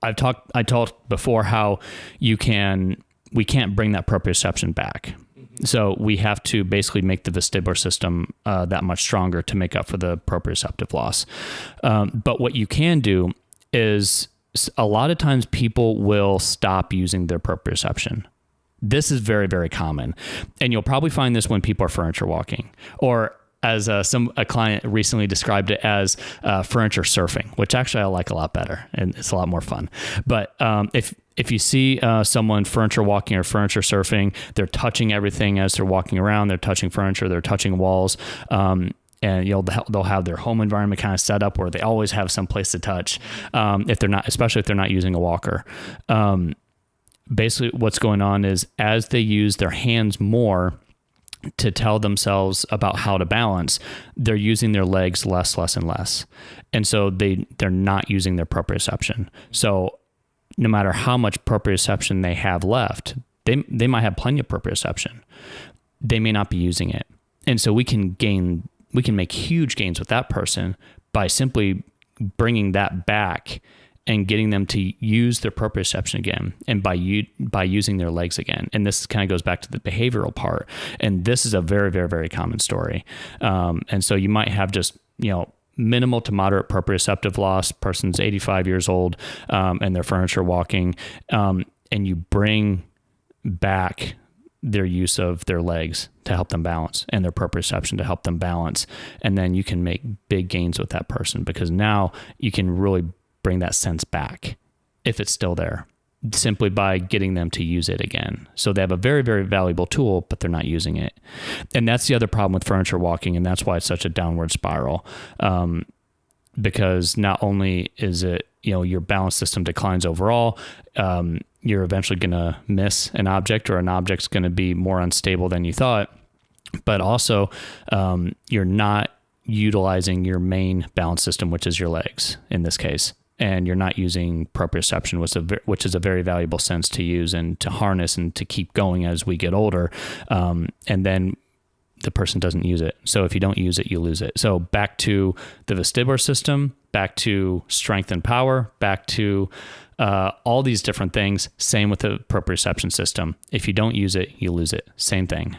I talked before how we can't bring that proprioception back. So we have to basically make the vestibular system that much stronger to make up for the proprioceptive loss. But what you can do is a lot of times people will stop using their proprioception. This is very, very common. And you'll probably find this when people are furniture walking, or as a client recently described it as furniture surfing, which actually I like a lot better and it's a lot more fun. But if you see someone furniture walking or furniture surfing, they're touching everything as they're walking around. They're touching furniture, they're touching walls, and they'll have their home environment kind of set up where they always have some place to touch. Especially if they're not using a walker. Basically, what's going on is as they use their hands more to tell themselves about how to balance, they're using their legs less, and less. And so they're not using their proprioception. So no matter how much proprioception they have left, they might have plenty of proprioception. They may not be using it. And so we can make huge gains with that person by simply bringing that back and getting them to use their proprioception again, and by using their legs again. And this kind of goes back to the behavioral part. And this is a very, very, very common story. And so you might have just, minimal to moderate proprioceptive loss. Person's 85 years old, and they're furniture walking, and you bring back their use of their legs to help them balance and their proprioception to help them balance. And then you can make big gains with that person, because now you can really bring that sense back if it's still there, simply by getting them to use it again. So they have a very, very valuable tool, but they're not using it. And that's the other problem with furniture walking. And that's why it's such a downward spiral. Because not only is it, your balance system declines overall, you're eventually going to miss an object, or an object's going to be more unstable than you thought, but also you're not utilizing your main balance system, which is your legs in this case. And you're not using proprioception, which is a very valuable sense to use and to harness and to keep going as we get older. And then the person doesn't use it. So if you don't use it, you lose it. So back to the vestibular system, back to strength and power, back to all these different things. Same with the proprioception system. If you don't use it, you lose it. Same thing.